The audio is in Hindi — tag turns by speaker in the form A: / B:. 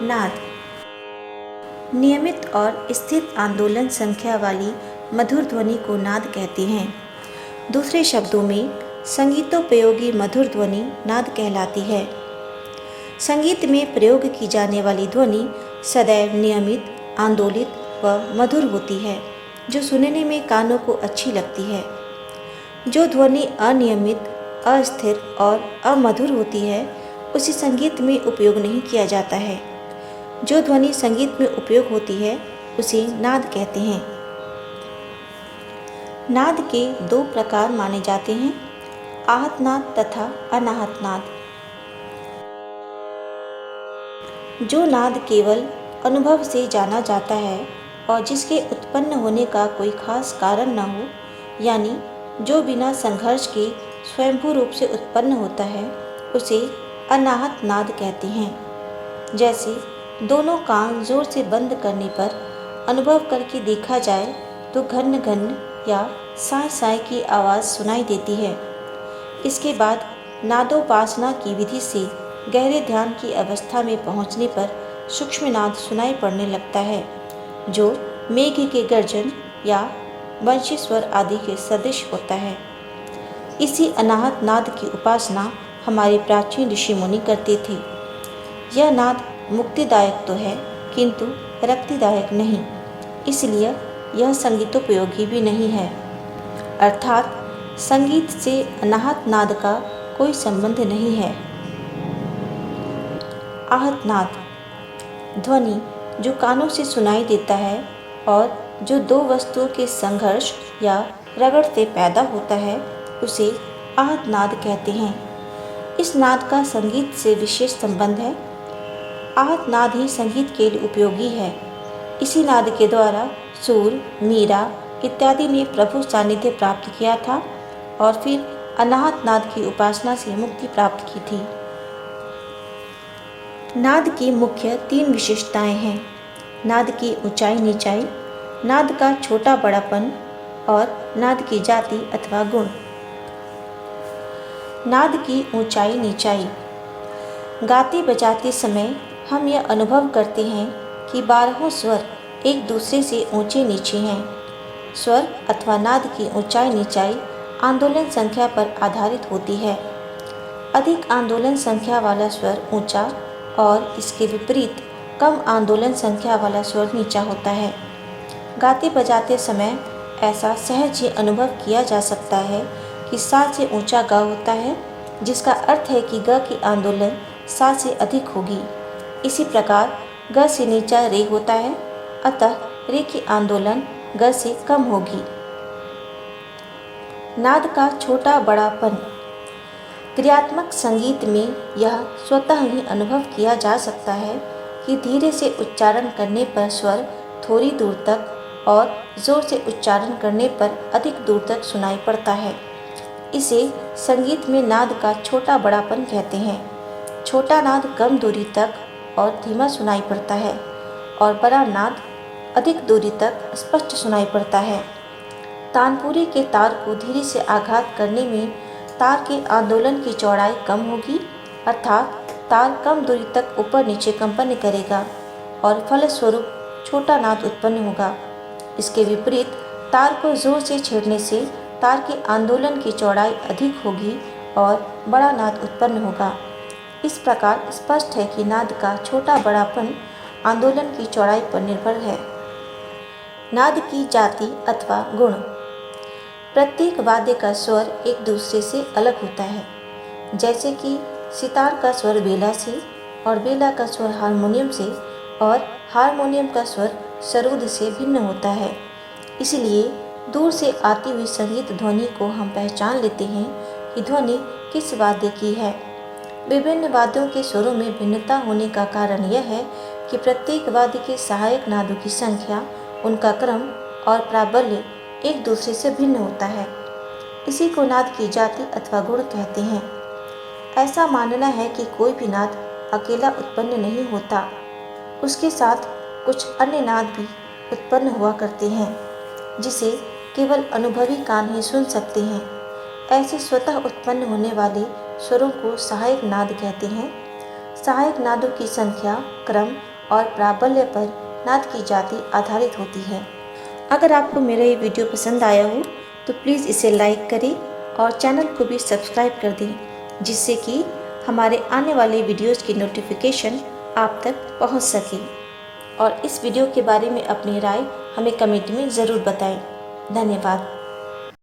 A: नाद नियमित और स्थिर आंदोलन संख्या वाली मधुर ध्वनि को नाद कहते हैं। दूसरे शब्दों में संगीतोपयोगी मधुर ध्वनि नाद कहलाती है। संगीत में प्रयोग की जाने वाली ध्वनि सदैव नियमित, आंदोलित व मधुर होती है, जो सुनने में कानों को अच्छी लगती है। जो ध्वनि अनियमित, अस्थिर और अमधुर होती है, उसे संगीत में उपयोग नहीं किया जाता है। जो ध्वनि संगीत में उपयोग होती है, उसे नाद कहते हैं। नाद के दो प्रकार माने जाते हैं, आहत नाद तथा अनाहत नाद। जो नाद केवल अनुभव से जाना जाता है और जिसके उत्पन्न होने का कोई खास कारण न हो, यानी जो बिना संघर्ष के स्वयंभू रूप से उत्पन्न होता है, उसे अनाहत नाद कहते हैं। जैसे दोनों कान जोर से बंद करने पर अनुभव करके देखा जाए तो घन घन या साय साय की आवाज़ सुनाई देती है। इसके बाद नादोपासना की विधि से गहरे ध्यान की अवस्था में पहुंचने पर सूक्ष्म नाद सुनाई पड़ने लगता है, जो मेघ के गर्जन या वंशी स्वर आदि के सदृश होता है। इसी अनाहत नाद की उपासना हमारे प्राचीन ऋषि मुनि करते थे। यह नाद मुक्तिदायक तो है, किंतु रक्तिदायक नहीं, इसलिए यह संगीतोपयोगी भी नहीं है। अर्थात संगीत से अनाहत नाद का कोई संबंध नहीं है। आहत नाद ध्वनि जो कानों से सुनाई देता है और जो दो वस्तुओं के संघर्ष या रगड़ से पैदा होता है, उसे आहत नाद कहते हैं। इस नाद का संगीत से विशेष संबंध है। आहत नाद ही संगीत के लिए उपयोगी है। इसी नाद के द्वारा सूर, मीरा इत्यादि ने प्रभु सानिध्य प्राप्त किया था और फिर अनाहत नाद की उपासना से मुक्ति प्राप्त की थी। नाद की मुख्य 3 विशेषताएं हैं: नाद की ऊंचाई नीचाई, नाद का छोटा बड़ापन और नाद की जाति अथवा गुण। नाद की ऊंचाई नीचाई। गाते बजाते समय हम यह अनुभव करते हैं कि 12 स्वर एक दूसरे से ऊंचे नीचे हैं। स्वर अथवा नाद की ऊंचाई नीचाई आंदोलन संख्या पर आधारित होती है। अधिक आंदोलन संख्या वाला स्वर ऊंचा और इसके विपरीत कम आंदोलन संख्या वाला स्वर नीचा होता है। गाते बजाते समय ऐसा सहज ही अनुभव किया जा सकता है कि सा से ऊंचा ग होता है, जिसका अर्थ है कि ग की आंदोलन सा से अधिक होगी। इसी प्रकार ग से नीचा रे होता है, अतः रे की आंदोलन ग से कम होगी। नाद का छोटा बड़ापन। क्रियात्मक संगीत में यह स्वतः ही अनुभव किया जा सकता है कि धीरे से उच्चारण करने पर स्वर थोड़ी दूर तक और जोर से उच्चारण करने पर अधिक दूर तक सुनाई पड़ता है। इसे संगीत में नाद का छोटा बड़ापन कहते हैं। छोटा नाद कम दूरी तक और धीमा सुनाई पड़ता है और बड़ा नाद अधिक दूरी तक स्पष्ट सुनाई पड़ता है। तानपुरी के तार को धीरे से आघात करने में तार के आंदोलन की चौड़ाई कम होगी, अर्थात तार कम दूरी तक ऊपर नीचे कंपन करेगा और फलस्वरूप छोटा नाद उत्पन्न होगा। इसके विपरीत तार को जोर से छेड़ने से तार के आंदोलन की चौड़ाई अधिक होगी और बड़ा नाद उत्पन्न होगा। इस प्रकार स्पष्ट है कि नाद का छोटा बड़ापन आंदोलन की चौड़ाई पर निर्भर है। नाद की जाति अथवा गुण। प्रत्येक वाद्य का स्वर एक दूसरे से अलग होता है। जैसे कि सितार का स्वर बेला से और बेला का स्वर हारमोनियम से और हारमोनियम का स्वर सरोद से भिन्न होता है। इसलिए दूर से आती हुई संगीत ध्वनि को हम पहचान लेते हैं कि ध्वनि किस वाद्य की है। विभिन्न वाद्यों के स्वरों में भिन्नता होने का कारण यह है कि प्रत्येक वाद्य के सहायक नादों की संख्या, उनका क्रम और प्राबल्य एक दूसरे से भिन्न होता है। इसी को नाद की जाति अथवा गुण कहते हैं। ऐसा मानना है कि कोई भी नाद अकेला उत्पन्न नहीं होता, उसके साथ कुछ अन्य नाद भी उत्पन्न हुआ करते हैं, जिसे केवल अनुभवी कान ही सुन सकते हैं। ऐसे स्वतः उत्पन्न होने वाले स्वरों को सहायक नाद कहते हैं। सहायक नादों की संख्या, क्रम और प्राबल्य पर नाद की जाति आधारित होती है। अगर आपको मेरा ये वीडियो पसंद आया हो तो प्लीज़ इसे लाइक करें और चैनल को भी सब्सक्राइब कर दें, जिससे कि हमारे आने वाले वीडियोज़ की नोटिफिकेशन आप तक पहुंच सके। और इस वीडियो के बारे में अपनी राय हमें कमेंट में ज़रूर बताएं। धन्यवाद।